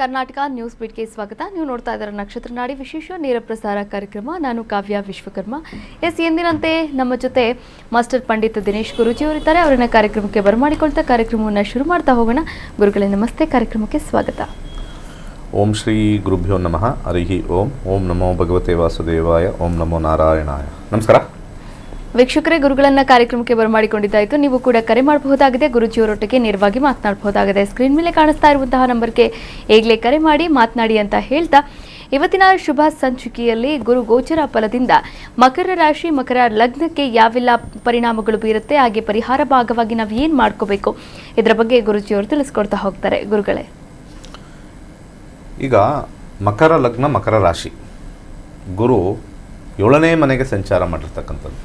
Karnataka news ಬೀಟ್ಗೆ ಸ್ವಾಗತ. ನೀವು ನೋಡ್ತಾ ಇದ್ದೀರಾ ನಕ್ಷತ್ರ ನಾಡಿ ವಿಶೇಷ ನೇರ ಪ್ರಸಾರ ಕಾರ್ಯಕ್ರಮ. ನಾನು ಕಾವ್ಯ ವಿಶ್ವಕರ್ಮ. ಎಂದಿನಂತೆ ನಮ್ಮ ಜೊತೆ ಮಾಸ್ಟರ್ ಪಂಡಿತ್ ದಿನೇಶ್ ಗುರೂಜಿ ಅವರಿದ್ದಾರೆ. ಅವರನ್ನ ಕಾರ್ಯಕ್ರಮಕ್ಕೆ ಬರಮಾಡಿಕೊಳ್ತಾ ಕಾರ್ಯಕ್ರಮವನ್ನು ಶುರು ಮಾಡ್ತಾ ಹೋಗೋಣ. ಗುರುಗಳೇ ನಮಸ್ತೆ, ಕಾರ್ಯಕ್ರಮಕ್ಕೆ ಸ್ವಾಗತ. ಓಂ ಶ್ರೀ ಗುರುಭ್ಯೋ ನಮಃ. ಹರಿ ಓಂ. ಓಂ ನಮೋ ಭಗವತೆ ವಾಸುದೇವಾಯ. ಓಂ ನಮೋ ನಾರಾಯಣಾಯ. ನಮಸ್ಕಾರ ವೀಕ್ಷಕರೇ, ಗುರುಗಳನ್ನ ಕಾರ್ಯಕ್ರಮಕ್ಕೆ ಬರಮಾಡಿಕೊಂಡಿದ್ದಾಯಿತು. ನೀವು ಕೂಡ ಕರೆ ಮಾಡಬಹುದಾಗಿದೆ, ಗುರುಜಿಯವರೊಟ್ಟಿಗೆ ನೇರವಾಗಿ ಮಾತನಾಡಬಹುದಾಗಿದೆ. ಸ್ಕ್ರೀನ್ ಮೇಲೆ ಕಾಣಿಸ್ತಾ ಇರುವಂತಹ ನಂಬರ್ಗೆ ಈಗಲೇ ಕರೆ ಮಾಡಿ ಮಾತನಾಡಿ ಅಂತ ಹೇಳ್ತಾ, ಇವತ್ತಿನ ಶುಭ ಸಂಚಿಕೆಯಲ್ಲಿ ಗುರು ಗೋಚರ ಫಲದಿಂದ ಮಕರ ರಾಶಿ ಮಕರ ಲಗ್ನಕ್ಕೆ ಯಾವೆಲ್ಲ ಪರಿಣಾಮಗಳು ಬೀರುತ್ತೆ, ಹಾಗೆ ಪರಿಹಾರ ಭಾಗವಾಗಿ ನಾವು ಏನು ಮಾಡ್ಕೋಬೇಕು, ಇದರ ಬಗ್ಗೆ ಗುರುಜಿಯವರು ತಿಳಿಸ್ಕೊಡ್ತಾ ಹೋಗ್ತಾರೆ. ಗುರುಗಳೇ, ಈಗ ಮಕರ ಲಗ್ನ ಮಕರ ರಾಶಿ, ಗುರು 7ನೇ ಮನೆಗೆ ಸಂಚಾರ ಮಾಡಿರ್ತಕ್ಕಂಥದ್ದು.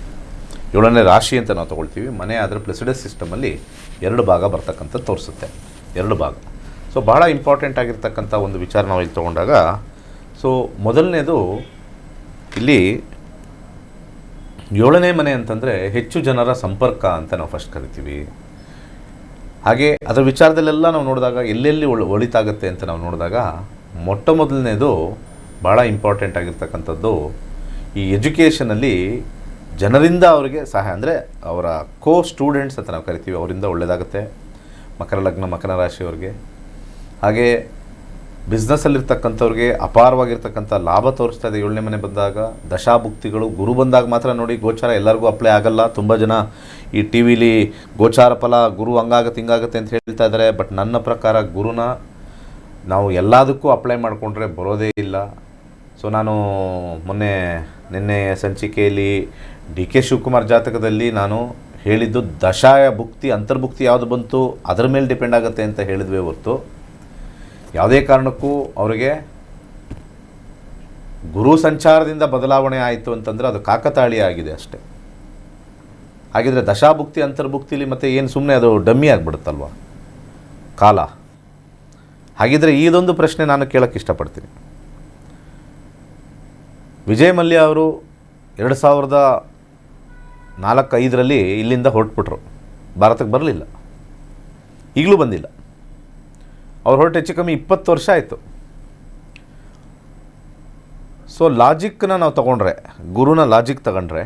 7ನೇ ರಾಶಿ ಅಂತ ನಾವು ತೊಗೊಳ್ತೀವಿ. ಮನೆ ಆದರೆ ಪ್ಲೆಸಿಡಸ್ ಸಿಸ್ಟಮಲ್ಲಿ 2 ಭಾಗ ಬರ್ತಕ್ಕಂಥದ್ದು ತೋರಿಸುತ್ತೆ. 2 ಭಾಗ. ಸೊ ಭಾಳ ಇಂಪಾರ್ಟೆಂಟ್ ಆಗಿರ್ತಕ್ಕಂಥ ಒಂದು ವಿಚಾರ ನಾವು ಇಲ್ಲಿ ತೊಗೊಂಡಾಗ, ಸೊ ಮೊದಲನೇದು ಇಲ್ಲಿ 7ನೇ ಮನೆ ಅಂತಂದರೆ ಹೆಚ್ಚು ಜನರ ಸಂಪರ್ಕ ಅಂತ ನಾವು ಫಸ್ಟ್ ಕರಿತೀವಿ. ಹಾಗೆ ಅದರ ವಿಚಾರದಲ್ಲೆಲ್ಲ ನಾವು ನೋಡಿದಾಗ ಎಲ್ಲೆಲ್ಲಿ ಒಳಿತಾಗುತ್ತೆ ಅಂತ ನಾವು ನೋಡಿದಾಗ, ಮೊಟ್ಟ ಮೊದಲನೇದು ಭಾಳ ಇಂಪಾರ್ಟೆಂಟ್ ಆಗಿರ್ತಕ್ಕಂಥದ್ದು ಈ ಎಜುಕೇಷನಲ್ಲಿ ಜನರಿಂದ ಅವರಿಗೆ ಸಹಾಯ, ಅಂದರೆ ಅವರ ಸ್ಟೂಡೆಂಟ್ಸ್ ಅಂತ ನಾವು ಕರಿತೀವಿ, ಅವರಿಂದ ಒಳ್ಳೆಯದಾಗುತ್ತೆ ಮಕರ ಲಗ್ನ ಮಕರ ರಾಶಿಯವ್ರಿಗೆ. ಹಾಗೆ ಬಿಸ್ನೆಸ್ಸಲ್ಲಿರ್ತಕ್ಕಂಥವ್ರಿಗೆ ಅಪಾರವಾಗಿರ್ತಕ್ಕಂಥ ಲಾಭ ತೋರಿಸ್ತಾ ಇದೆ 7ನೇ ಮನೆ ಬಂದಾಗ. ದಶಾಭುಕ್ತಿಗಳು ಗುರು ಬಂದಾಗ ಮಾತ್ರ ನೋಡಿ, ಗೋಚಾರ ಎಲ್ಲರಿಗೂ ಅಪ್ಲೈ ಆಗಲ್ಲ. ತುಂಬ ಜನ ಈ ಟಿ ವಿಲಿ ಗೋಚಾರ ಫಲ ಗುರು ಹಂಗಾಗುತ್ತೆ ಹಿಂಗಾಗುತ್ತೆ ಅಂತ ಹೇಳ್ತಾ ಇದ್ದಾರೆ. ಬಟ್ ನನ್ನ ಪ್ರಕಾರ ಗುರುನ ನಾವು ಎಲ್ಲದಕ್ಕೂ ಅಪ್ಲೈ ಮಾಡಿಕೊಂಡ್ರೆ ಬರೋದೇ ಇಲ್ಲ. ಸೊ ನಾನು ನಿನ್ನೆ ಸಂಚಿಕೆಯಲ್ಲಿ ಡಿ ಕೆ ಶಿವಕುಮಾರ್ ಜಾತಕದಲ್ಲಿ ನಾನು ಹೇಳಿದ್ದು ದಶಾಯ ಭುಕ್ತಿ ಅಂತರ್ಭುಕ್ತಿ ಯಾವುದು ಬಂತು ಅದರ ಮೇಲೆ ಡಿಪೆಂಡ್ ಆಗುತ್ತೆ ಅಂತ ಹೇಳಿದ್ವಿ ಹೊರತು, ಯಾವುದೇ ಕಾರಣಕ್ಕೂ ಅವರಿಗೆ ಗುರು ಸಂಚಾರದಿಂದ ಬದಲಾವಣೆ ಆಯಿತು ಅಂತಂದರೆ ಅದು ಕಾಕತಾಳೀಯ ಆಗಿದೆ ಅಷ್ಟೇ. ಹಾಗಿದ್ರೆ ದಶಾಭುಕ್ತಿ ಅಂತರ್ಭುಕ್ತಿಲಿ ಮತ್ತೆ ಏನು ಸುಮ್ಮನೆ ಅದು ಡಮ್ಮಿ ಆಗಿಬಿಡುತ್ತಲ್ವ ಕಾಲ. ಹಾಗಿದ್ರೆ ಇದೊಂದು ಪ್ರಶ್ನೆ ನಾನು ಕೇಳೋಕ್ಕೆ ಇಷ್ಟಪಡ್ತೀನಿ. ವಿಜಯ್ ಮಲ್ಯ ಅವರು 2004-05 ಇಲ್ಲಿಂದ ಹೊರಟ್ಬಿಟ್ರು, ಭಾರತಕ್ಕೆ ಬರಲಿಲ್ಲ, ಈಗಲೂ ಬಂದಿಲ್ಲ. ಅವ್ರು ಹೊರಟು ಹೆಚ್ಚು ಕಮ್ಮಿ 20 ವರ್ಷ ಆಯಿತು. ಸೊ ಲಾಜಿಕ್ನ ನಾವು ತೊಗೊಂಡ್ರೆ, ಗುರುನ ಲಾಜಿಕ್ ತಗೊಂಡ್ರೆ,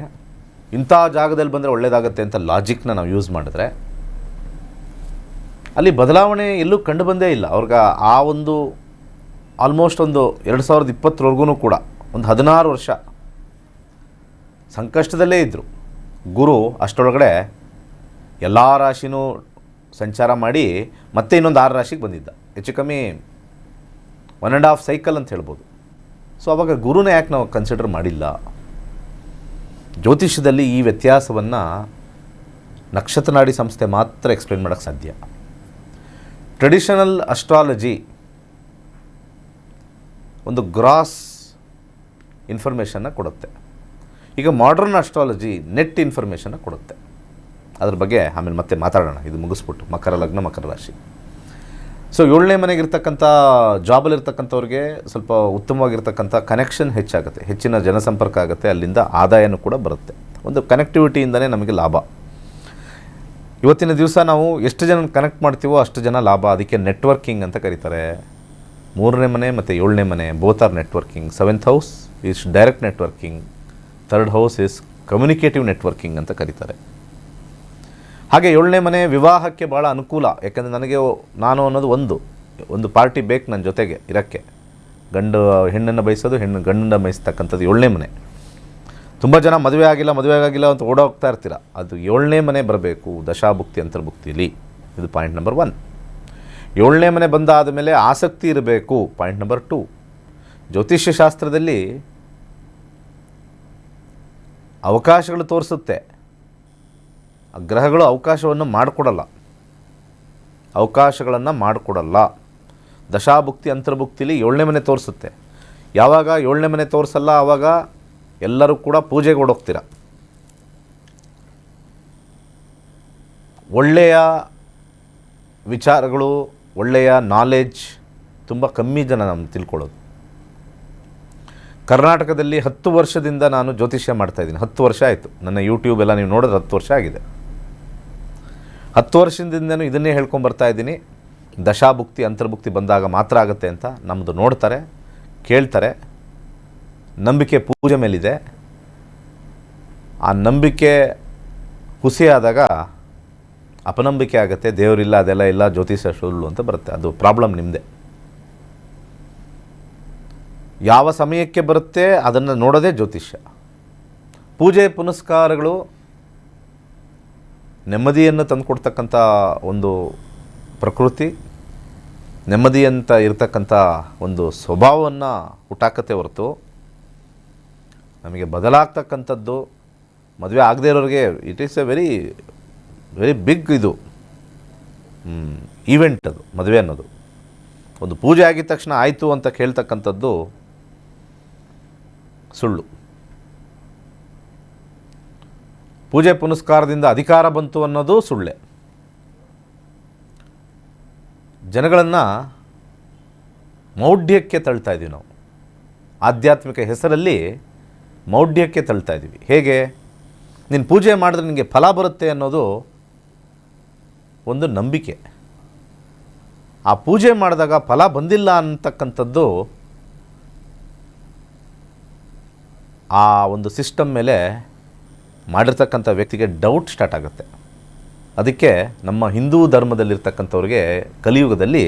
ಇಂಥ ಜಾಗದಲ್ಲಿ ಬಂದರೆ ಒಳ್ಳೆಯದಾಗತ್ತೆ ಅಂತ ಲಾಜಿಕ್ನ ನಾವು ಯೂಸ್ ಮಾಡಿದ್ರೆ, ಅಲ್ಲಿ ಬದಲಾವಣೆ ಎಲ್ಲೂ ಕಂಡು ಬಂದೇ ಇಲ್ಲ. ಅವ್ರಿಗೆ ಆ ಒಂದು ಆಲ್ಮೋಸ್ಟ್ ಒಂದು 2020ವರೆಗೂ ಕೂಡ ಒಂದು 16 ವರ್ಷ ಸಂಕಷ್ಟದಲ್ಲೇ ಇದ್ದರು. ಗುರು ಅಷ್ಟರೊಳಗಡೆ ಎಲ್ಲ ರಾಶಿನೂ ಸಂಚಾರ ಮಾಡಿ ಮತ್ತೆ ಇನ್ನೊಂದು 6 ರಾಶಿಗೆ ಬಂದಿದ್ದ. ಹೆಚ್ಚು ಕಮ್ಮಿ 1.5 ಸೈಕಲ್ ಅಂತ ಹೇಳ್ಬೋದು. ಸೊ ಆವಾಗ ಗುರುನ ಯಾಕೆ ನಾವು ಕನ್ಸಿಡರ್ ಮಾಡಿಲ್ಲ? ಜ್ಯೋತಿಷ್ಯದಲ್ಲಿ ಈ ವ್ಯತ್ಯಾಸವನ್ನು ನಕ್ಷತ್ರ ನಾಡಿ ಸಂಸ್ಥೆ ಮಾತ್ರ ಎಕ್ಸ್ಪ್ಲೇನ್ ಮಾಡೋಕ್ಕೆ ಸಾಧ್ಯ. ಟ್ರೆಡಿಷನಲ್ ಅಸ್ಟ್ರಾಲಜಿ ಒಂದು ಗ್ರಾಸ್ ಇನ್ಫಾರ್ಮೇಷನ್ನ ಕೊಡುತ್ತೆ. ಈಗ ಮಾಡ್ರನ್ ಅಸ್ಟ್ರಾಲಜಿ ನೆಟ್ ಇನ್ಫಾರ್ಮೇಷನ್ನ ಕೊಡುತ್ತೆ. ಅದ್ರ ಬಗ್ಗೆ ಆಮೇಲೆ ಮತ್ತೆ ಮಾತಾಡೋಣ, ಇದು ಮುಗಿಸ್ಬಿಟ್ಟು ಮಕರ ಲಗ್ನ ಮಕರ ರಾಶಿ. ಸೊ 7ನೇ ಮನೆಗಿರ್ತಕ್ಕಂಥ ಜಾಬಲ್ಲಿರ್ತಕ್ಕಂಥವ್ರಿಗೆ ಸ್ವಲ್ಪ ಉತ್ತಮವಾಗಿರ್ತಕ್ಕಂಥ ಕನೆಕ್ಷನ್ ಹೆಚ್ಚಾಗುತ್ತೆ, ಹೆಚ್ಚಿನ ಜನಸಂಪರ್ಕ ಆಗುತ್ತೆ, ಅಲ್ಲಿಂದ ಆದಾಯನೂ ಕೂಡ ಬರುತ್ತೆ. ಒಂದು ಕನೆಕ್ಟಿವಿಟಿಯಿಂದಲೇ ನಮಗೆ ಲಾಭ. ಇವತ್ತಿನ ದಿವಸ ನಾವು ಎಷ್ಟು ಜನ ಕನೆಕ್ಟ್ ಮಾಡ್ತೀವೋ ಅಷ್ಟು ಜನ ಲಾಭ. ಅದಕ್ಕೆ ನೆಟ್ವರ್ಕಿಂಗ್ ಅಂತ ಕರೀತಾರೆ. 3ನೇ ಮನೆ ಮತ್ತು 7ನೇ ಮನೆ both are networking. 7th house is direct networking, 3rd house is communicative networking ಅಂತ ಕರೀತಾರೆ. ಹಾಗೆ 7ನೇ ಮನೆ ವಿವಾಹಕ್ಕೆ ಭಾಳ ಅನುಕೂಲ. ಯಾಕೆಂದರೆ ನನಗೆ ನಾನು ಅನ್ನೋದು ಒಂದು ಪಾರ್ಟಿ ಬೇಕು ನನ್ನ ಜೊತೆಗೆ ಇರೋಕ್ಕೆ. ಹೆಣ್ಣನ್ನು ಬಯಸೋದು, ಗಂಡನ್ನು ಬಯಸ್ತಕ್ಕಂಥದ್ದು 7ನೇ ಮನೆ. ತುಂಬ ಜನ ಮದುವೆ ಆಗಿಲ್ಲ ಅಂತ ಓಡೋಗ್ತಾ ಇರ್ತೀರ. ಅದು 7ನೇ ಮನೆ ಬರಬೇಕು ದಶಾಭುಕ್ತಿ ಅಂತರ್ಭುಕ್ತಿಲಿ. ಇದು ಪಾಯಿಂಟ್ ನಂಬರ್ 1. 7ನೇ ಮನೆ ಬಂದಾದ ಮೇಲೆ ಆಸಕ್ತಿ ಇರಬೇಕು, ಪಾಯಿಂಟ್ ನಂಬರ್ 2. ಜ್ಯೋತಿಷ್ಯ ಶಾಸ್ತ್ರದಲ್ಲಿ ಅವಕಾಶಗಳು ತೋರಿಸುತ್ತೆ, ಗ್ರಹಗಳು ಅವಕಾಶಗಳನ್ನು ಮಾಡಿಕೊಡಲ್ಲ. ದಶಾಭುಕ್ತಿ ಅಂತರ್ಭುಕ್ತಿಲಿ 7ನೇ ಮನೆ ತೋರಿಸುತ್ತೆ. ಯಾವಾಗ 7ನೇ ಮನೆ ತೋರಿಸಲ್ಲ ಆವಾಗ ಎಲ್ಲರೂ ಕೂಡ ಪೂಜೆಗೆ ಓಡೋಗ್ತೀರ. ಒಳ್ಳೆಯ ವಿಚಾರಗಳು, ಒಳ್ಳೆಯ ನಾಲೆಡ್ಜ್ ತುಂಬ ಕಮ್ಮಿ ಜನ ನಮ್ಮ ತಿಳ್ಕೊಳ್ಳೋದು. ಕರ್ನಾಟಕದಲ್ಲಿ 10 ವರ್ಷದಿಂದ ನಾನು ಜ್ಯೋತಿಷ್ಯ ಮಾಡ್ತಾಯಿದ್ದೀನಿ. 10 ವರ್ಷ ಆಯಿತು. ನನ್ನ ಯೂಟ್ಯೂಬ್ ಎಲ್ಲ ನೀವು ನೋಡಿದ್ರೆ 10 ವರ್ಷ ಆಗಿದೆ. 10 ವರ್ಷದಿಂದನೂ ಇದನ್ನೇ ಹೇಳ್ಕೊಂಬರ್ತಾ ಇದ್ದೀನಿ. ದಶಾಭುಕ್ತಿ ಅಂತರ್ಭುಕ್ತಿ ಬಂದಾಗ ಮಾತ್ರ ಆಗುತ್ತೆ ಅಂತ ನಮ್ಮದು ನೋಡ್ತಾರೆ, ಕೇಳ್ತಾರೆ. ನಂಬಿಕೆ ಪೂಜೆ ಮೇಲಿದೆ. ಆ ನಂಬಿಕೆ ಹುಸಿಯಾದಾಗ ಅಪನಂಬಿಕೆ ಆಗುತ್ತೆ, ದೇವರಿಲ್ಲ, ಅದೆಲ್ಲ ಇಲ್ಲ, ಜ್ಯೋತಿಷ್ಯ ಸುಳ್ಳು ಅಂತ ಬರುತ್ತೆ. ಅದು ಪ್ರಾಬ್ಲಮ್ ನಿಮ್ಮದೇ. ಯಾವ ಸಮಯಕ್ಕೆ ಬರುತ್ತೆ ಅದನ್ನು ನೋಡೋದೇ ಜ್ಯೋತಿಷ್ಯ. ಪೂಜೆ ಪುನಸ್ಕಾರಗಳು ನೆಮ್ಮದಿಯನ್ನು ತಂದುಕೊಡ್ತಕ್ಕಂಥ ಒಂದು ಪ್ರಕೃತಿ, ನೆಮ್ಮದಿ ಅಂತ ಇರತಕ್ಕಂಥ ಒಂದು ಸ್ವಭಾವವನ್ನು ಹುಟ್ಟಾಕತ್ತೆ ಹೊರತು ನಮಗೆ ಬದಲಾಗ್ತಕ್ಕಂಥದ್ದು ಮದುವೆ ಆಗದೇ ಇರೋರಿಗೆ it is a very very big ಇದು ಈವೆಂಟ್. ಅದು ಮದುವೆ ಅನ್ನೋದು ಒಂದು ಪೂಜೆ ಆಗಿದ ತಕ್ಷಣ ಆಯಿತು ಅಂತ ಕೇಳ್ತಕ್ಕಂಥದ್ದು ಸುಳ್ಳು. ಪೂಜೆ ಪುನಸ್ಕಾರದಿಂದ ಅಧಿಕಾರ ಬಂತು ಅನ್ನೋದು ಸುಳ್ಳೆ. ಜನಗಳನ್ನು ಮೌಢ್ಯಕ್ಕೆ ತಳ್ತಾ ಇದ್ದೀವಿ ನಾವು. ಆಧ್ಯಾತ್ಮಿಕ ಹೆಸರಲ್ಲಿ ಮೌಢ್ಯಕ್ಕೆ ತಳ್ತಾ ಇದ್ದೀವಿ. ಹೇಗೆ? ನೀನು ಪೂಜೆ ಮಾಡಿದ್ರೆ ನಿನಗೆ ಫಲ ಬರುತ್ತೆ ಅನ್ನೋದು ಒಂದು ನಂಬಿಕೆ. ಆ ಪೂಜೆ ಮಾಡಿದಾಗ ಫಲ ಬಂದಿಲ್ಲ ಅಂತಕ್ಕಂಥದ್ದು ಆ ಒಂದು ಸಿಸ್ಟಮ್ ಮೇಲೆ ಮಾಡಿರ್ತಕ್ಕಂಥ ವ್ಯಕ್ತಿಗೆ ಡೌಟ್ ಸ್ಟಾರ್ಟ್ ಆಗುತ್ತೆ. ಅದಕ್ಕೆ ನಮ್ಮ ಹಿಂದೂ ಧರ್ಮದಲ್ಲಿರ್ತಕ್ಕಂಥವ್ರಿಗೆ ಕಲಿಯುಗದಲ್ಲಿ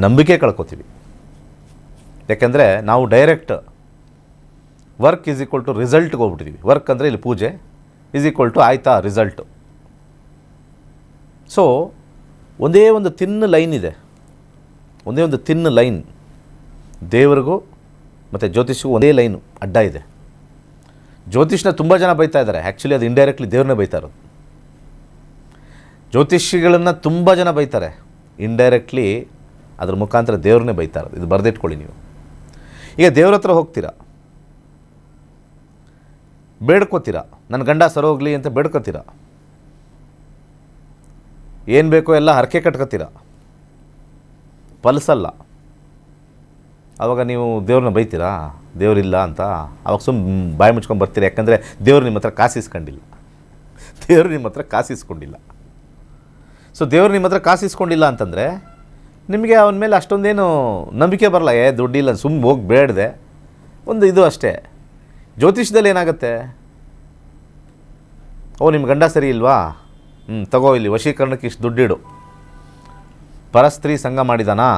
ನಂಬಿಕೆ ಕಳ್ಕೊತೀವಿ. ಯಾಕೆಂದರೆ ನಾವು direct work is equal to ರಿಸಲ್ಟ್ಗೆ ಹೋಗ್ಬಿಟ್ಟಿದ್ದೀವಿ. ವರ್ಕ್ ಅಂದರೆ ಇಲ್ಲಿ ಪೂಜೆ ಈಸ್ ಈಕ್ವಲ್ ಟು ಆಯ್ತಾ ರಿಸಲ್ಟು. ಸೊ ಒಂದೇ ಒಂದು ತಿನ್ನ ಲೈನ್ ಇದೆ, ಒಂದೇ ಒಂದು ತಿನ್ನ ಲೈನ್. ದೇವರಿಗೂ ಮತ್ತು ಜ್ಯೋತಿಷ್ಗೂ ಒಂದೇ ಲೈನು ಅಡ್ಡ ಇದೆ. ಜ್ಯೋತಿಷ್ನ ತುಂಬ ಜನ ಬೈತಾ ಇದ್ದಾರೆ. ಆ್ಯಕ್ಚುಲಿ ಅದು ಇಂಡೈರೆಕ್ಟ್ಲಿ ದೇವ್ರನ್ನೇ ಬೈತಾ ಇರೋದು. ಜ್ಯೋತಿಷಿಗಳನ್ನು ತುಂಬ ಜನ ಬೈತಾರೆ, ಇಂಡೈರೆಕ್ಟ್ಲಿ ಅದ್ರ ಮುಖಾಂತರ ದೇವ್ರನ್ನೇ ಬೈತಾ ಇರೋದು. ಇದು ಬರೆದಿಟ್ಕೊಳ್ಳಿ ನೀವು. ಈಗ ದೇವ್ರ ಹತ್ರ ಹೋಗ್ತೀರಾ, ಬೇಡ್ಕೋತೀರಾ, ನನ್ನ ಗಂಡ ಸರೋಗ್ಲಿ ಅಂತ ಬೇಡ್ಕೋತೀರಾ, ಏನು ಬೇಕೋ ಎಲ್ಲ ಹರಕೆ ಕಟ್ಕೋತೀರ, ಫಲಿಸಲ್ಲ. ಆವಾಗ ನೀವು ದೇವ್ರನ್ನ ಬೈತೀರಾ ದೇವರಿಲ್ಲ ಅಂತ. ಆವಾಗ ಬಾಯಿ ಮುಚ್ಕೊಂಡು ಬರ್ತೀರಾ. ಯಾಕಂದರೆ ದೇವ್ರು ನಿಮ್ಮ ಹತ್ರ ಕಾಸಿಸ್ಕೊಂಡಿಲ್ಲ. ದೇವ್ರು ನಿಮ್ಮ ಹತ್ರ ಕಾಸಿಸ್ಕೊಂಡಿಲ್ಲ. ಸೊ ದೇವ್ರು ನಿಮ್ಮ ಹತ್ರ ಕಾಸಿಸ್ಕೊಂಡಿಲ್ಲ ಅಂತಂದರೆ ನಿಮಗೆ ಅವನ ಮೇಲೆ ಅಷ್ಟೊಂದೇನು ನಂಬಿಕೆ ಬರಲ್ಲ. ದುಡ್ಡಿಲ್ಲ ಸುಮ್ಮನೆ ಹೋಗಿ ಬೇಡದೆ ಒಂದು ಇದು ಅಷ್ಟೇ. ಜ್ಯೋತಿಷದಲ್ಲಿ ಏನಾಗುತ್ತೆ, ಓ ನಿಮ್ಮ ಗಂಡ ಸರಿ ಇಲ್ವಾ, ತಗೋ ಇಲ್ಲಿ ವಶೀಕರಣಕ್ಕೆ ಇಷ್ಟು ದುಡ್ಡಿಡು, ಪರಸ್ತ್ರೀ ಸಂಘ ಮಾಡಿದಾನಾ,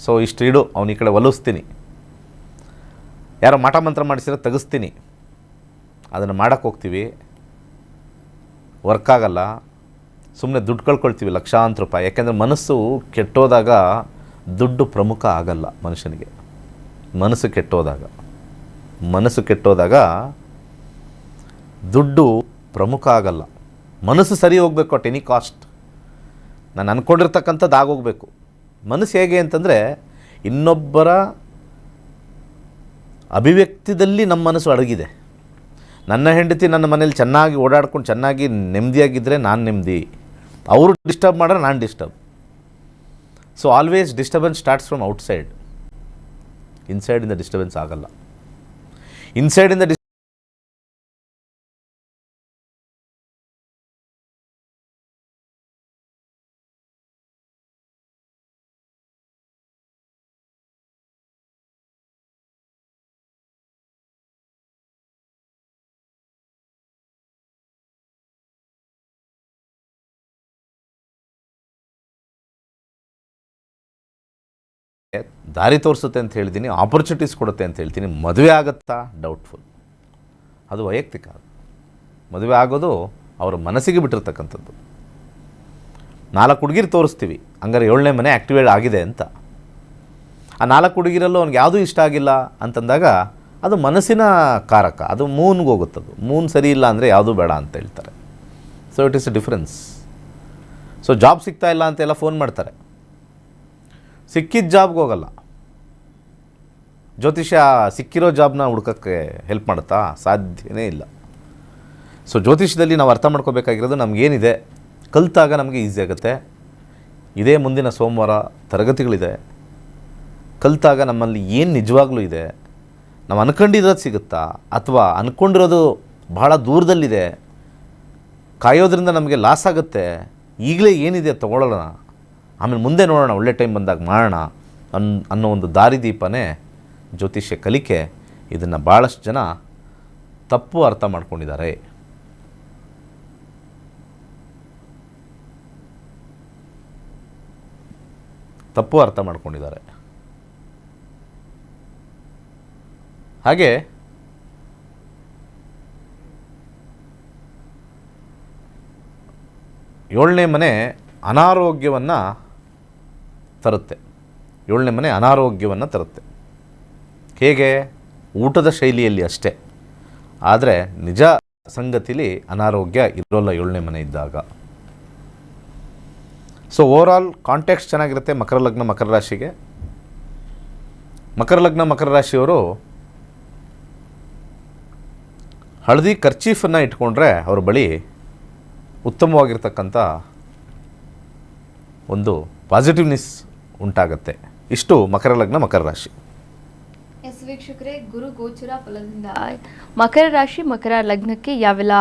ಸೊ ಇಷ್ಟು ಇಡು, ಅವನ ಈ ಕಡೆ ಒಲಿಸ್ತೀನಿ, ಯಾರೋ ಮಾಟ ಮಂತ್ರ ಮಾಡಿಸಿದ್ರೆ ತೆಗಿಸ್ತೀನಿ. ಅದನ್ನು ಮಾಡೋಕ್ಕೆ ಹೋಗ್ತೀವಿ, ವರ್ಕ್ ಆಗಲ್ಲ, ಸುಮ್ಮನೆ ದುಡ್ಡು ಕಳ್ಕೊಳ್ತೀವಿ ಲಕ್ಷಾಂತರ ರೂಪಾಯಿ. ಯಾಕೆಂದರೆ ಮನಸ್ಸು ಕೆಟ್ಟೋದಾಗ ದುಡ್ಡು ಪ್ರಮುಖ ಆಗಲ್ಲ ಮನುಷ್ಯನಿಗೆ. ಮನಸ್ಸು ಕೆಟ್ಟೋದಾಗ ದುಡ್ಡು ಪ್ರಮುಖ ಆಗಲ್ಲ. ಮನಸ್ಸು ಸರಿ ಹೋಗಬೇಕು ಅಟ್ ಎನಿ ಕಾಸ್ಟ್. ನಾನು ಅಂದ್ಕೊಂಡಿರ್ತಕ್ಕಂಥದ್ದು ಆಗೋಗಬೇಕು. ಮನಸ್ಸು ಹೇಗೆ ಅಂತಂದರೆ ಇನ್ನೊಬ್ಬರ ಅಭಿವ್ಯಕ್ತಿದಲ್ಲಿ ನಮ್ಮ ಮನಸ್ಸು ಅಡಗಿದೆ. ನನ್ನ ಹೆಂಡತಿ ನನ್ನ ಮನೇಲಿ ಚೆನ್ನಾಗಿ ಓಡಾಡ್ಕೊಂಡು ಚೆನ್ನಾಗಿ ನೆಮ್ಮದಿಯಾಗಿದ್ದರೆ ನಾನು ನೆಮ್ಮದಿ, ಅವರು ಡಿಸ್ಟರ್ಬ್ ಮಾಡಿದ್ರೆ ನಾನು disturb. So always disturbance starts from outside. ಇನ್ಸೈಡಿಂದ ಡಿಸ್ಟರ್ಬೆನ್ಸ್ ಆಗಲ್ಲ. ಇನ್ಸೈಡಿಂದ ದಾರಿ ತೋರಿಸುತ್ತೆ ಅಂತ ಹೇಳ್ತೀನಿ, ಆಪರ್ಚುನಿಟೀಸ್ ಕೊಡುತ್ತೆ ಅಂತ ಹೇಳ್ತೀನಿ. ಮದುವೆ ಆಗುತ್ತಾ? ಡೌಟ್ಫುಲ್. ಅದು ವೈಯಕ್ತಿಕ. ಮದುವೆ ಆಗೋದು ಅವರ ಮನಸ್ಸಿಗೆ ಬಿಟ್ಟಿರ್ತಕ್ಕಂಥದ್ದು. 4 ಹುಡುಗಿರು ತೋರಿಸ್ತೀವಿ, ಹಂಗಾರೆ 7ನೇ ಮನೆ ಆ್ಯಕ್ಟಿವೇಟ್ ಆಗಿದೆ ಅಂತ. ಆ 4 ಹುಡುಗಿರಲ್ಲೂ ಅವ್ನಿಗೆ ಯಾವುದೂ ಇಷ್ಟ ಆಗಿಲ್ಲ ಅಂತಂದಾಗ ಅದು ಮನಸ್ಸಿನ ಕಾರಕ. ಅದು ಮೂನ್ಗೆ ಹೋಗುತ್ತದು. ಮೂನ್ ಸರಿ ಇಲ್ಲ ಅಂದರೆ ಯಾವುದೂ ಬೇಡ ಅಂತ ಹೇಳ್ತಾರೆ. So it is A difference. So job ಸಿಗ್ತಾ ಇಲ್ಲ ಅಂತೆಲ್ಲ ಫೋನ್ ಮಾಡ್ತಾರೆ. ಸಿಕ್ಕಿದ ಜಾಬ್ಗೆ ಹೋಗಲ್ಲ. ಜ್ಯೋತಿಷ್ಯ ಸಿಕ್ಕಿರೋ ಜಾಬ್ನ ಹುಡ್ಕೋಕ್ಕೆ ಹೆಲ್ಪ್ ಮಾಡುತ್ತಾ? ಸಾಧ್ಯನೇ ಇಲ್ಲ. ಸೊ ಜ್ಯೋತಿಷ್ಯದಲ್ಲಿ ನಾವು ಅರ್ಥ ಮಾಡ್ಕೋಬೇಕಾಗಿರೋದು ನಮಗೇನಿದೆ ಕಲಿತಾಗ ನಮಗೆ ಈಸಿ ಆಗುತ್ತೆ. ಇದೇ ಮುಂದಿನ ಸೋಮವಾರ ತರಗತಿಗಳಿದೆ. ಕಲಿತಾಗ ನಮ್ಮಲ್ಲಿ ಏನು ನಿಜವಾಗ್ಲೂ ಇದೆ, ನಾವು ಅಂದ್ಕೊಂಡಿರೋದು ಸಿಗುತ್ತಾ ಅಥವಾ ಅಂದ್ಕೊಂಡಿರೋದು ಬಹಳ ದೂರದಲ್ಲಿದೆ, ಕಾಯೋದ್ರಿಂದ ನಮಗೆ ಲಾಸ್ ಆಗುತ್ತೆ, ಈಗಲೇ ಏನಿದೆ ತೊಗೊಳ್ಳೋಣ ಆಮೇಲೆ ಮುಂದೆ ನೋಡೋಣ, ಒಳ್ಳೆ ಟೈಮ್ ಬಂದಾಗ ಮಾಡೋಣ ಅನ್ನೋ ಒಂದು ದಾರಿದೀಪನೇ ಜ್ಯೋತಿಷ್ಯ ಕಲಿಕೆ. ಇದನ್ನು ಭಾಳಷ್ಟು ಜನ ತಪ್ಪು ಅರ್ಥ ಮಾಡ್ಕೊಂಡಿದ್ದಾರೆ. ಹಾಗೆ ಏಳನೇ ಮನೆ ಅನಾರೋಗ್ಯವನ್ನು ತರುತ್ತೆ. ಹೇಗೆ? ಊಟದ ಶೈಲಿಯಲ್ಲಿ ಅಷ್ಟೇ, ಆದರೆ ನಿಜ ಸಂಗತಿಲಿ ಅನಾರೋಗ್ಯ ಇರೋಲ್ಲ ಏಳನೇ ಮನೆ ಇದ್ದಾಗ. ಸೊ ಓವರಾಲ್ ಕಾಂಟೆಕ್ಸ್ಟ್ ಚೆನ್ನಾಗಿರುತ್ತೆ ಮಕರ ಲಗ್ನ ಮಕರ ರಾಶಿಗೆ. ಮಕರ ಲಗ್ನ ಮಕರ ರಾಶಿಯವರು ಹಳದಿ ಕರ್ಚೀಫನ್ನು ಇಟ್ಕೊಂಡ್ರೆ ಅವ್ರ ಬಳಿ ಉತ್ತಮವಾಗಿರ್ತಕ್ಕಂಥ ಒಂದು ಪಾಸಿಟಿವ್ನೆಸ್ ಉಂಟಾಗತ್ತೆ. ಇಷ್ಟು ಮಕರ ಲಗ್ನ ಮಕರ ರಾಶಿ. ಎಸ್ ವೀಕ್ಷಕರೇ, ಗುರು ಗೋಚರ ಫಲದಿಂದ ಮಕರ ರಾಶಿ ಮಕರ ಲಗ್ನಕ್ಕೆ ಯಾವೆಲ್ಲ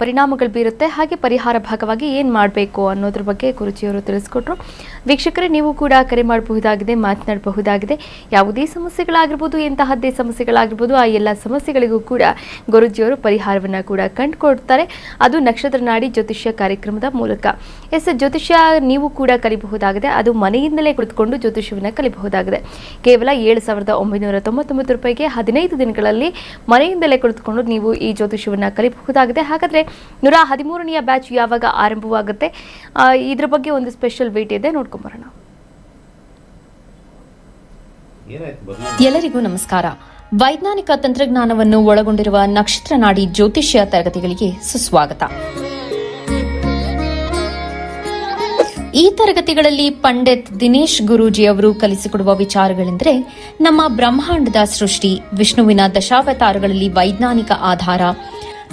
ಪರಿಣಾಮಗಳು ಬೀರುತ್ತೆ, ಹಾಗೆ ಪರಿಹಾರ ಭಾಗವಾಗಿ ಏನು ಮಾಡಬೇಕು ಅನ್ನೋದ್ರ ಬಗ್ಗೆ ಗುರುಜಿಯವರು ತಿಳಿಸ್ಕೊಟ್ರು. ವೀಕ್ಷಕರೇ, ನೀವು ಕೂಡ ಕರೆ ಮಾಡಬಹುದಾಗಿದೆ, ಮಾತನಾಡಬಹುದಾಗಿದೆ. ಯಾವುದೇ ಸಮಸ್ಯೆಗಳಾಗಿರ್ಬೋದು, ಎಂತಹದ್ದೇ ಸಮಸ್ಯೆಗಳಾಗಿರ್ಬೋದು, ಆ ಎಲ್ಲ ಸಮಸ್ಯೆಗಳಿಗೂ ಕೂಡ ಗುರುಜಿಯವರು ಪರಿಹಾರವನ್ನು ಕೂಡ ಕಂಡುಕೊಡ್ತಾರೆ. ಅದು ನಕ್ಷತ್ರ ನಾಡಿ ಜ್ಯೋತಿಷ್ಯ ಕಾರ್ಯಕ್ರಮದ ಮೂಲಕ. ಎಸ್, ಜ್ಯೋತಿಷ್ಯ ನೀವು ಕೂಡ ಕಲಿಬಹುದಾಗಿದೆ. ಅದು ಮನೆಯಿಂದಲೇ ಕುಳಿತುಕೊಂಡು ಜ್ಯೋತಿಷ್ಯವನ್ನು ಕಲಿಬಹುದಾಗಿದೆ. ಕೇವಲ 7,999 ರೂಪಾಯಿಗೆ 15 ದಿನಗಳಲ್ಲಿ ಮನೆಯಿಂದಲೇ ಕುಳಿತುಕೊಂಡು ನೀವು ಈ ಜ್ಯೋತಿಷ್ಯವನ್ನು ಕಲಿಬಹುದು. ಹಾಗಾದ್ರೆ 113ನೇ ಬ್ಯಾಚ್ ಯಾವಾಗ ಆರಂಭವಾಗುತ್ತೆ, ಇದ್ರ ಬಗ್ಗೆ ಒಂದು ಸ್ಪೆಷಲ್ ವೇಟ್ ಇದೆ, ನೋಡ್ಕೊಂಬರೋಣ. ಎಲ್ಲರಿಗೂ ನಮಸ್ಕಾರ. ವೈಜ್ಞಾನಿಕ ತಂತ್ರಜ್ಞಾನವನ್ನು ಒಳಗೊಂಡಿರುವ ನಕ್ಷತ್ರ ನಾಡಿ ಜ್ಯೋತಿಷ್ಯ ತರಗತಿಗಳಿಗೆ ಸುಸ್ವಾಗತ. ಈ ತರಗತಿಗಳಲ್ಲಿ ಪಂಡಿತ್ ದಿನೇಶ್ ಗುರೂಜಿ ಅವರು ಕಲಿಸಿಕೊಡುವ ವಿಚಾರಗಳೆಂದರೆ ನಮ್ಮ ಬ್ರಹ್ಮಾಂಡದ ಸೃಷ್ಟಿ, ವಿಷ್ಣುವಿನ ದಶಾವತಾರಗಳಲ್ಲಿ ವೈಜ್ಞಾನಿಕ ಆಧಾರ,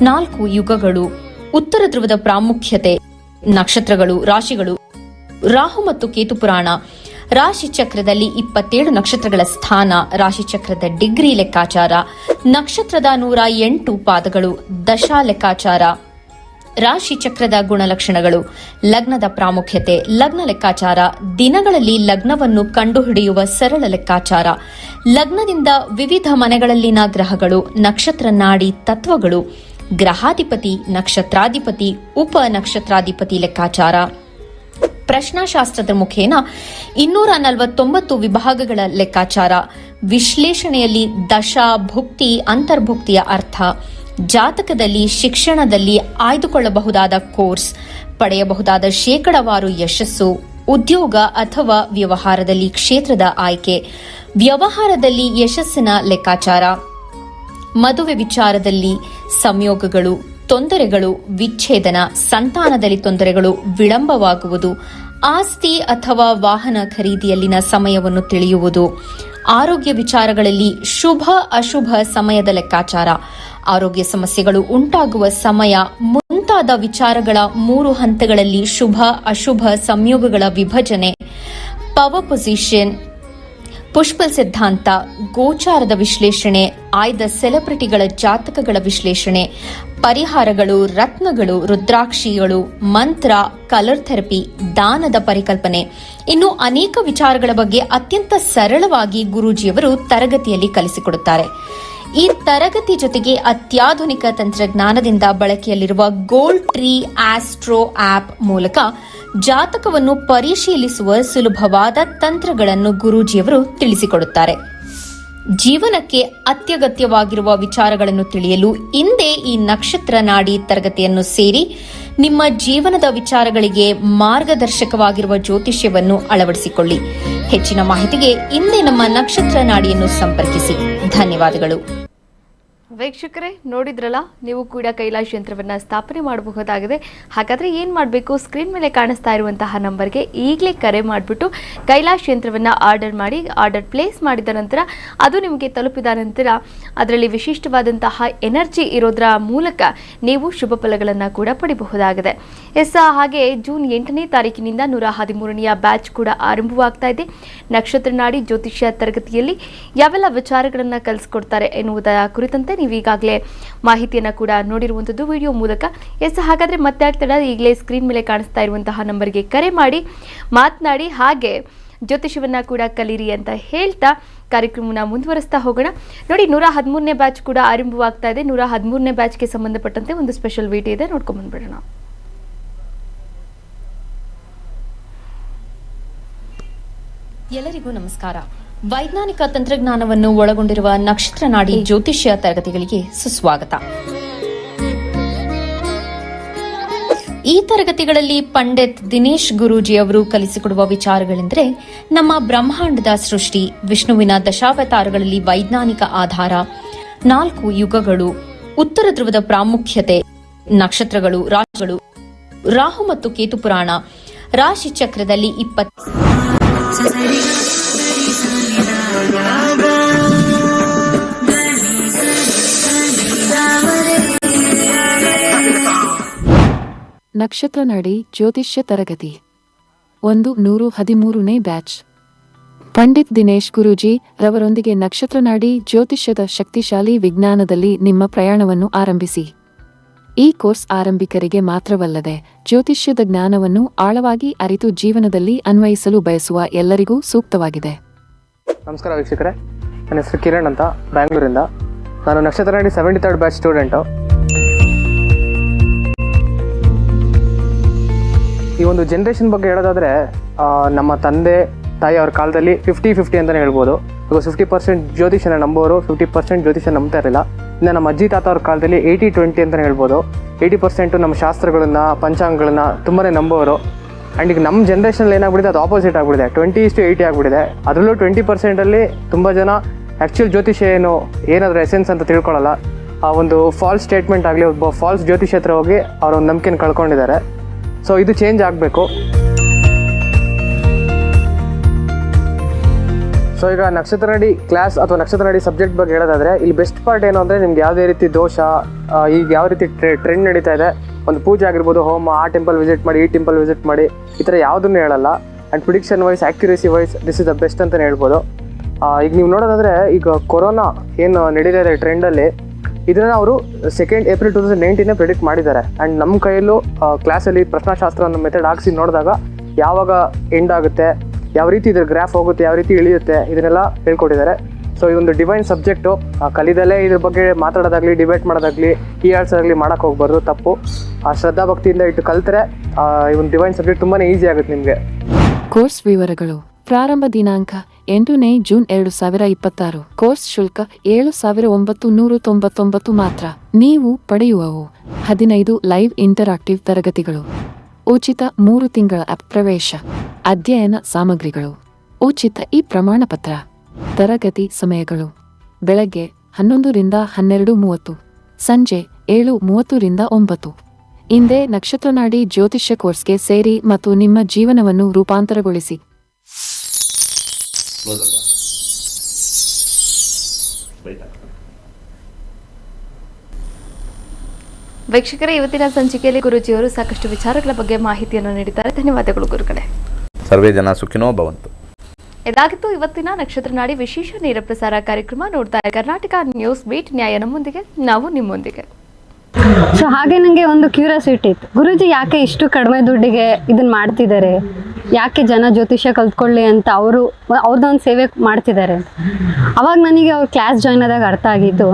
4 ಯುಗಗಳು, ಉತ್ತರ ಧ್ರುವದ ಪ್ರಾಮುಖ್ಯತೆ, ನಕ್ಷತ್ರಗಳು, ರಾಶಿಗಳು, ರಾಹು ಮತ್ತು ಕೇತು ಪುರಾಣ, ರಾಶಿ ಚಕ್ರದಲ್ಲಿ 27 ನಕ್ಷತ್ರಗಳ ಸ್ಥಾನ, ರಾಶಿ ಚಕ್ರದ ಡಿಗ್ರಿ ಲೆಕ್ಕಾಚಾರ, ನಕ್ಷತ್ರದ 108 ಪಾದಗಳು, ದಶಾ ಲೆಕ್ಕಾಚಾರ, ರಾಶಿ ಚಕ್ರದ ಗುಣಲಕ್ಷಣಗಳು, ಲಗ್ನದ ಪ್ರಾಮುಖ್ಯತೆ, ಲಗ್ನ ಲೆಕ್ಕಾಚಾರ, ದಿನಗಳಲ್ಲಿ ಲಗ್ನವನ್ನು ಕಂಡುಹಿಡಿಯುವ ಸರಳ ಲೆಕ್ಕಾಚಾರ, ಲಗ್ನದಿಂದ ವಿವಿಧ ಮನೆಗಳಲ್ಲಿನ ಗ್ರಹಗಳು, ನಕ್ಷತ್ರ ನಾಡಿ ತತ್ವಗಳು, ಗ್ರಹಾಧಿಪತಿ, ನಕ್ಷತ್ರಾಧಿಪತಿ, ಉಪ ನಕ್ಷತ್ರಾಧಿಪತಿ ಲೆಕ್ಕಾಚಾರ, ಪ್ರಶ್ನಾಶಾಸ್ತ್ರದ ಮುಖೇನ 249 ವಿಭಾಗಗಳ ಲೆಕ್ಕಾಚಾರ, ವಿಶ್ಲೇಷಣೆಯಲ್ಲಿ ದಶಾ, ಭುಕ್ತಿ, ಅಂತರ್ಭುಕ್ತಿಯ ಅರ್ಥ, ಜಾತಕದಲ್ಲಿ, ಶಿಕ್ಷಣದಲ್ಲಿ ಆಯ್ದುಕೊಳ್ಳಬಹುದಾದ ಕೋರ್ಸ್, ಪಡೆಯಬಹುದಾದ ಶೇಕಡವಾರು ಯಶಸ್ಸು, ಉದ್ಯೋಗ ಅಥವಾ ವ್ಯವಹಾರದಲ್ಲಿ ಕ್ಷೇತ್ರದ ಆಯ್ಕೆ, ವ್ಯವಹಾರದಲ್ಲಿ ಯಶಸ್ಸಿನ ಲೆಕ್ಕಾಚಾರ, ಮದುವೆ ವಿಚಾರದಲ್ಲಿ ಸಂಯೋಗಗಳು, ತೊಂದರೆಗಳು, ವಿಚ್ಛೇದನ, ಸಂತಾನದಲ್ಲಿ ತೊಂದರೆಗಳು, ವಿಳಂಬವಾಗುವುದು, ಆಸ್ತಿ ಅಥವಾ ವಾಹನ ಖರೀದಿಯಲ್ಲಿನ ಸಮಯವನ್ನು ತಿಳಿಯುವುದು, ಆರೋಗ್ಯ ವಿಚಾರಗಳಲ್ಲಿ ಶುಭ ಅಶುಭ ಸಮಯದ ಲೆಕ್ಕಾಚಾರ, ಆರೋಗ್ಯ ಸಮಸ್ಯೆಗಳು ಉಂಟಾಗುವ ಸಮಯ ಮುಂತಾದ ವಿಚಾರಗಳ 3 ಹಂತಗಳಲ್ಲಿ ಶುಭ ಅಶುಭ ಸಂಯೋಗಗಳ ವಿಭಜನೆ, ಪವರ್ ಪೊಸಿಷನ್, ಪುಷ್ಪಲ್ ಸಿದ್ಧಾಂತ, ಗೋಚಾರದ ವಿಶ್ಲೇಷಣೆ, ಆಯ್ದ ಸೆಲೆಬ್ರಿಟಿಗಳ ಜಾತಕಗಳ ವಿಶ್ಲೇಷಣೆ, ಪರಿಹಾರಗಳು, ರತ್ನಗಳು, ರುದ್ರಾಕ್ಷಿಗಳು, ಮಂತ್ರ, ಕಲರ್ ಥೆರಪಿ, ದಾನದ ಪರಿಕಲ್ಪನೆ, ಇನ್ನು ಅನೇಕ ವಿಚಾರಗಳ ಬಗ್ಗೆ ಅತ್ಯಂತ ಸರಳವಾಗಿ ಗುರೂಜಿಯವರು ತರಗತಿಯಲ್ಲಿ ಕಲಿಸಿಕೊಡುತ್ತಾರೆ. ಈ ತರಗತಿ ಜೊತೆಗೆ ಅತ್ಯಾಧುನಿಕ ತಂತ್ರಜ್ಞಾನದಿಂದ ಬಳಕೆಯಲ್ಲಿರುವ ಗೋಲ್ಡ್ ಟ್ರೀ ಆಸ್ಟ್ರೋ ಆಪ್ ಮೂಲಕ ಜಾತಕವನ್ನು ಪರಿಶೀಲಿಸುವ ಸುಲಭವಾದ ತಂತ್ರಗಳನ್ನು ಗುರೂಜಿಯವರು ತಿಳಿಸಿಕೊಡುತ್ತಾರೆ. ಜೀವನಕ್ಕೆ ಅತ್ಯಗತ್ಯವಾಗಿರುವ ವಿಚಾರಗಳನ್ನು ತಿಳಿಯಲು ಇಂದೇ ಈ ನಕ್ಷತ್ರ ನಾಡಿ ತರಗತಿಯನ್ನು ಸೇರಿ ನಿಮ್ಮ ಜೀವನದ ವಿಚಾರಗಳಿಗೆ ಮಾರ್ಗದರ್ಶಕವಾಗಿರುವ ಜ್ಯೋತಿಷ್ಯವನ್ನು ಅಳವಡಿಸಿಕೊಳ್ಳಿ. ಹೆಚ್ಚಿನ ಮಾಹಿತಿಗೆ ಇಂದೇ ನಮ್ಮ ನಕ್ಷತ್ರ ನಾಡಿಯನ್ನು ಸಂಪರ್ಕಿಸಿ. ಧನ್ಯವಾದಗಳು. ವೀಕ್ಷಕರೇ, ನೋಡಿದ್ರಲ್ಲ, ನೀವು ಕೂಡ ಕೈಲಾಶ್ ಯಂತ್ರವನ್ನು ಸ್ಥಾಪನೆ ಮಾಡಬಹುದಾಗಿದೆ. ಹಾಗಾದರೆ ಏನು ಮಾಡಬೇಕು? ಸ್ಕ್ರೀನ್ ಮೇಲೆ ಕಾಣಿಸ್ತಾ ಇರುವಂತಹ ನಂಬರ್ಗೆ ಈಗಲೇ ಕರೆ ಮಾಡಿಬಿಟ್ಟು ಕೈಲಾಶ್ ಯಂತ್ರವನ್ನು ಆರ್ಡರ್ ಮಾಡಿ, ಆರ್ಡರ್ ಪ್ಲೇಸ್ ಮಾಡಿದ ನಂತರ ಅದು ನಿಮಗೆ ತಲುಪಿದ ನಂತರ ಅದರಲ್ಲಿ ವಿಶಿಷ್ಟವಾದಂತಹ ಎನರ್ಜಿ ಇರೋದರ ಮೂಲಕ ನೀವು ಶುಭ ಫಲಗಳನ್ನು ಕೂಡ ಪಡಿಬಹುದಾಗಿದೆ. ಹಾಗೆ ಜೂನ್ 8ನೇ ತಾರೀಕಿನಿಂದ 113ನೇ ಬ್ಯಾಚ್ ಕೂಡ ಆರಂಭವಾಗ್ತಾ ಇದೆ. ನಕ್ಷತ್ರ ನಾಡಿ ಜ್ಯೋತಿಷ್ಯ ತರಗತಿಯಲ್ಲಿ ಯಾವೆಲ್ಲ ವಿಚಾರಗಳನ್ನು ಕಲಿಸ್ಕೊಡ್ತಾರೆ ಎನ್ನುವುದರ ಕುರಿತಂತೆ ನೀವು ಈಗಾಗಲೇ ಮಾಹಿತಿಯನ್ನು ಕೂಡ ನೋಡಿರುವಂಥದ್ದು ವಿಡಿಯೋ ಮೂಲಕ. ಹಾಗಾದರೆ ಮತ್ತೆ ಆಗ್ತಡ ಈಗಲೇ ಸ್ಕ್ರೀನ್ ಮೇಲೆ ಕಾಣಿಸ್ತಾ ಇರುವಂತಹ ನಂಬರ್ಗೆ ಕರೆ ಮಾಡಿ ಮಾತನಾಡಿ, ಹಾಗೆ ಜ್ಯೋತಿಷವನ್ನು ಕೂಡ ಕಲೀರಿ ಅಂತ ಹೇಳ್ತಾ ಕಾರ್ಯಕ್ರಮನ ಮುಂದುವರಿಸ್ತಾ ಹೋಗೋಣ. ನೋಡಿ, 113ನೇ ಬ್ಯಾಚ್ ಕೂಡ ಆರಂಭವಾಗ್ತಾ ಇದೆ. 113ನೇ ಬ್ಯಾಚ್ಗೆ ಸಂಬಂಧಪಟ್ಟಂತೆ ಒಂದು ಸ್ಪೆಷಲ್ ವಿಡಿಯೋ ಇದೆ, ನೋಡ್ಕೊಂಡ್ ಬಂದ್ಬಿಡೋಣ. ಎಲ್ಲರಿಗೂ ನಮಸ್ಕಾರ. ವೈಜ್ಞಾನಿಕ ತಂತ್ರಜ್ಞಾನವನ್ನು ಒಳಗೊಂಡಿರುವ ನಕ್ಷತ್ರ ನಾಡಿ ಜ್ಯೋತಿಷ್ಯ ತರಗತಿಗಳಿಗೆ ಸುಸ್ವಾಗತ. ಈ ತರಗತಿಗಳಲ್ಲಿ ಪಂಡಿತ್ ದಿನೇಶ್ ಗುರೂಜಿ ಅವರು ಕಲಿಸಿಕೊಡುವ ವಿಚಾರಗಳೆಂದರೆ ನಮ್ಮ ಬ್ರಹ್ಮಾಂಡದ ಸೃಷ್ಟಿ, ವಿಷ್ಣುವಿನ ದಶಾವತಾರಗಳಲ್ಲಿ ವೈಜ್ಞಾನಿಕ ಆಧಾರ, 4 ಯುಗಗಳು, ಉತ್ತರ ಧ್ರುವದ ಪ್ರಾಮುಖ್ಯತೆ, ನಕ್ಷತ್ರಗಳು, ರಾಶಿಗಳು, ರಾಹು ಮತ್ತು ಕೇತು ಪುರಾಣ, ರಾಶಿ ಚಕ್ರದಲ್ಲಿ 20 ನಕ್ಷತ್ರ ನಾಡಿ ಜ್ಯೋತಿಷ್ಯ ತರಗತಿ 113ನೇ ಬ್ಯಾಚ್. ಪಂಡಿತ್ ದಿನೇಶ್ ಗುರೂಜಿ ರವರೊಂದಿಗೆ ನಕ್ಷತ್ರ ನಾಡಿ ಜ್ಯೋತಿಷ್ಯದ ಶಕ್ತಿಶಾಲಿ ವಿಜ್ಞಾನದಲ್ಲಿ ನಿಮ್ಮ ಪ್ರಯಾಣವನ್ನು ಆರಂಭಿಸಿ. ಈ ಕೋರ್ಸ್ ಆರಂಭಿಕರಿಗೆ ಮಾತ್ರವಲ್ಲದೆ ಜ್ಯೋತಿಷ್ಯದ ಜ್ಞಾನವನ್ನು ಆಳವಾಗಿ ಅರಿತು ಜೀವನದಲ್ಲಿ ಅನ್ವಯಿಸಲು ಬಯಸುವ ಎಲ್ಲರಿಗೂ ಸೂಕ್ತವಾಗಿದೆ. ನಮಸ್ಕಾರ ವೀಕ್ಷಕರೇ, ನನ್ನ ಹೆಸರು ಕಿರಣ್ ಅಂತ, ಬ್ಯಾಂಗ್ಳೂರಿಂದ. ನಾನು ನಕ್ಷತ್ರ ನಾಡಿ 73rd ಬ್ಯಾಚ್ ಸ್ಟೂಡೆಂಟು. ಈ ಒಂದು ಜನ್ರೇಷನ್ ಬಗ್ಗೆ ಹೇಳೋದಾದರೆ, ನಮ್ಮ ತಂದೆ ತಾಯಿ ಅವ್ರ ಕಾಲದಲ್ಲಿ 50-50 ಅಂತಲೇ ಹೇಳ್ಬೋದು. ಬಿಕಾಸ್ 50% ಜ್ಯೋತಿಷನ ನಂಬೋರು, 50% ಜ್ಯೋತಿಷ ನಂಬ್ತಾ ಇರಲಿಲ್ಲ. ಇನ್ನು ನಮ್ಮ ಅಜ್ಜಿ ತಾತ ಅವ್ರ ಕಾಲದಲ್ಲಿ 80-20 ಅಂತಲೇ ಹೇಳ್ಬೋದು. 80% ನಮ್ಮ ಶಾಸ್ತ್ರಗಳನ್ನು, ಪಂಚಾಂಗಗಳನ್ನು ತುಂಬಾ ನಂಬೋರು. ಆ್ಯಂಡ್ ಈಗ ನಮ್ಮ ಜನ್ರೇಷನಲ್ಲಿ ಏನಾಗ್ಬಿಟ್ಟಿದೆ, ಅದು ಆಪೋಸಿಟ್ ಆಗಿಬಿಟ್ಟಿದೆ. 20:80 ಆಗಿಬಿಟ್ಟಿದೆ. ಅದರಲ್ಲೂ 20%ಅಲ್ಲಿ ತುಂಬ ಜನ ಆ್ಯಕ್ಚುಯಲ್ ಜ್ಯೋತಿಷ ಏನಾದರೂ ಎಸೆನ್ಸ್ ಅಂತ ತಿಳ್ಕೊಳ್ಳಲ್ಲ. ಆ ಒಂದು ಫಾಲ್ಸ್ ಸ್ಟೇಟ್ಮೆಂಟ್ ಆಗಲಿ, ಒಬ್ಬ ಫಾಲ್ಸ್ ಜ್ಯೋತಿಷ ಹತ್ರ ಹೋಗಿ ಅವ್ರ ಒಂದು ನಂಬಿಕೆನ ಕಳ್ಕೊಂಡಿದ್ದಾರೆ. ಸೊ ಇದು ಚೇಂಜ್ ಆಗಬೇಕು. ಸೊ ಈಗ ನಕ್ಷತ್ರ ನಾಡಿ ಕ್ಲಾಸ್ ಅಥವಾ ನಕ್ಷತ್ರ ನಾಡಿ ಸಬ್ಜೆಕ್ಟ್ ಬಗ್ಗೆ ಹೇಳೋದಾದರೆ, ಇಲ್ಲಿ ಬೆಸ್ಟ್ ಪಾರ್ಟ್ ಏನು ಅಂದರೆ, ನಿಮ್ಗೆ ಯಾವುದೇ ರೀತಿ ದೋಷ, ಈಗ ಯಾವ ರೀತಿ ಟ್ರೆಂಡ್ ನಡೀತಾ ಇದೆ, ಒಂದು ಪೂಜೆ ಆಗಿರ್ಬೋದು, ಹೋಮ, ಆ ಟೆಂಪಲ್ ವಿಸಿಟ್ ಮಾಡಿ, ಈ ಟೆಂಪಲ್ ವಿಸಿಟ್ ಮಾಡಿ, ಈ ಥರ ಯಾವುದನ್ನು ಹೇಳಲ್ಲ. And prediction wise, accuracy wise this is the best ಅಂತಲೇ ಹೇಳ್ಬೋದು. ಈಗ ನೀವು ನೋಡೋದಾದರೆ, ಈಗ ಕೊರೋನಾ ಏನು ನಡೀತಾ ಇದೆ ಟ್ರೆಂಡಲ್ಲಿ, ಇದನ್ನು ಅವರು 2 ಏಪ್ರಿಲ್ 2019 ಪ್ರಿಡಿಕ್ಟ್ ಮಾಡಿದ್ದಾರೆ. ಆ್ಯಂಡ್ ನಮ್ಮ ಕೈಯಲ್ಲೂ ಕ್ಲಾಸಲ್ಲಿ ಪ್ರಶ್ನಾಶಾಸ್ತ್ರ ಅನ್ನೋ ಮೆಥಡ್ ಹಾಕಿಸಿ ನೋಡಿದಾಗ ಯಾವಾಗ ಎಂಡ್ ಆಗುತ್ತೆ, ಯಾವ ರೀತಿ ಇದ್ರ ಗ್ರಾಫ್ ಹೋಗುತ್ತೆ, ಯಾವ ರೀತಿ ಇಳಿಯುತ್ತೆ, ಇದನ್ನೆಲ್ಲ ಹೇಳ್ಕೊಟ್ಟಿದ್ದಾರೆ. ಸೊ ಇದೊಂದು ಡಿವೈನ್ ಸಬ್ಜೆಕ್ಟು. ಕಲಿದಲ್ಲೇ ಇದ್ರ ಬಗ್ಗೆ ಮಾತಾಡೋದಾಗಲಿ, ಡಿಬೇಟ್ ಮಾಡೋದಾಗಲಿ, ಆಡ್ಸೋದಾಗಲಿ ಮಾಡೋಕ್ಕೆ ಹೋಗ್ಬಾರ್ದು, ತಪ್ಪು. ಶ್ರದ್ಧಾ ಭಕ್ತಿಯಿಂದ ಇಟ್ಟು ಕಲ್ತರೆ ಈ ಒಂದು ಡಿವೈನ್ ಸಬ್ಜೆಕ್ಟ್ ತುಂಬಾ ಈಸಿ ಆಗುತ್ತೆ ನಿಮಗೆ. ಕೋರ್ಸ್ ವಿವರಗಳು. ಪ್ರಾರಂಭ ದಿನಾಂಕ 8ನೇ ಜೂನ್ 2026. ಕೋರ್ಸ್ ಶುಲ್ಕ 7,999 ಮಾತ್ರ. ನೀವು ಪಡೆಯುವವು 15 ಲೈವ್ ಇಂಟರಾಕ್ಟಿವ್ ತರಗತಿಗಳು, ಉಚಿತ 3 ತಿಂಗಳ ಆಪ್ ಪ್ರವೇಶ, ಅಧ್ಯಯನ ಸಾಮಗ್ರಿಗಳು, ಉಚಿತ ಈ ಪ್ರಮಾಣ ಪತ್ರ. ತರಗತಿ ಸಮಯಗಳು: ಬೆಳಗ್ಗೆ 11 ರಿಂದ 12:30, ಸಂಜೆ 7:30 ರಿಂದ 9. ಇಂದೇ ನಕ್ಷತ್ರ ನಾಡಿ ಜ್ಯೋತಿಷ್ಯ ಕೋರ್ಸ್ಗೆ ಸೇರಿ ಮತ್ತು ನಿಮ್ಮ ಜೀವನವನ್ನು ರೂಪಾಂತರಗೊಳಿಸಿ. ವೀಕ್ಷಕರೇ, ಇವತ್ತಿನ ಸಂಚಿಕೆಯಲ್ಲಿ ಗುರೂಜಿಯವರು ಸಾಕಷ್ಟು ವಿಚಾರಗಳ ಬಗ್ಗೆ ಮಾಹಿತಿಯನ್ನು ನೀಡಿದ್ದಾರೆ. ಧನ್ಯವಾದಗಳು ಗುರುಗಳೇ. ಸರ್ವೇ ಜನ ಸುಖಿನೋ ಭವಂತು. ಇದಾಗಿತ್ತು ಇವತ್ತಿನ ನಕ್ಷತ್ರ ನಾಡಿ ವಿಶೇಷ ನೇರ ಪ್ರಸಾರ ಕಾರ್ಯಕ್ರಮ. ನೋಡ್ತಾ ಇದ್ದಾರೆ ಕರ್ನಾಟಕ ನ್ಯೂಸ್ ಬೀಟ್, ನ್ಯಾಯ ನಮ್ಮೊಂದಿಗೆ, ನಾವು ನಿಮ್ಮೊಂದಿಗೆ. ಸೊ ಹಾಗೆ ನನಗೆ ಒಂದು ಕ್ಯೂರಿಯಾಸಿಟಿ ಇತ್ತು, ಗುರೂಜಿ ಯಾಕೆ ಇಷ್ಟು ಕಡಿಮೆ ದುಡ್ಡಿಗೆ ಇದನ್ನ ಮಾಡ್ತಿದ್ದಾರೆ, ಯಾಕೆ ಜನ ಜ್ಯೋತಿಷ್ಯ ಕಲ್ತ್ಕೊಳ್ಳಿ ಅಂತ ಅವ್ರದ್ದೊಂದು ಸೇವೆ ಮಾಡ್ತಿದ್ದಾರೆ. ಅವಾಗ ನನಗೆ ಅವ್ರ ಕ್ಲಾಸ್ ಜಾಯ್ನ್ ಆದಾಗ ಅರ್ಥ ಆಗಿದ್ದು,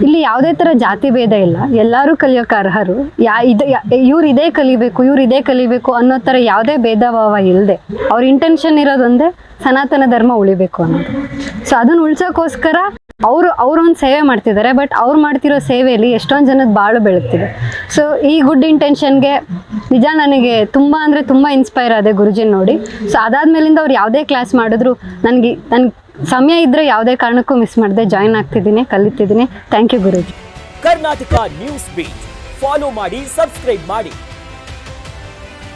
ಇಲ್ಲಿ ಯಾವುದೇ ಥರ ಜಾತಿ ಭೇದ ಇಲ್ಲ, ಎಲ್ಲರೂ ಕಲಿಯೋಕೆ ಅರ್ಹರು. ಇವ್ರು ಇದೇ ಕಲಿಬೇಕು ಅನ್ನೋ ಥರ ಯಾವುದೇ ಭೇದ ಭಾವ ಇಲ್ಲದೆ ಅವ್ರ ಇಂಟೆನ್ಷನ್ ಇರೋದೊಂದೇ ಸನಾತನ ಧರ್ಮ ಉಳಿಬೇಕು ಅನ್ನೋದು. ಸೊ ಅದನ್ನು ಉಳ್ಸೋಕ್ಕೋಸ್ಕರ ಅವರೊಂದು ಸೇವೆ ಮಾಡ್ತಿದ್ದಾರೆ. ಬಟ್ ಅವ್ರು ಮಾಡ್ತಿರೋ ಸೇವೆಯಲ್ಲಿ ಎಷ್ಟೊಂದು ಜನದ ಬಾಳು ಬೆಳಗ್ತಿದೆ. ಸೊ ಈ ಗುಡ್ ಇಂಟೆನ್ಷನ್ಗೆ ನಿಜ ನನಗೆ ತುಂಬ ಅಂದರೆ ತುಂಬ ಇನ್ಸ್ಪೈರ್ ಆದೆ ಗುರುಜಿನ ನೋಡಿ. ಸೊ ಅದಾದ್ಮೇಲಿಂದ ಅವ್ರು ಯಾವುದೇ ಕ್ಲಾಸ್ ಮಾಡಿದ್ರು ನನಗೆ ಸಮಯ ಇದ್ದರೆ ಯಾವುದೇ ಕಾರಣಕ್ಕೂ ಮಿಸ್ ಮಾಡದೆ ಜಾಯಿನ್ ಆಗ್ತಿದ್ದೀನಿ, ಕಲಿತಿದ್ದೀನಿ. Thank you Guruji. Karnataka news beat follow ಮಾಡಿ, ಸಬ್ಸ್ಕ್ರೈಬ್ ಮಾಡಿ.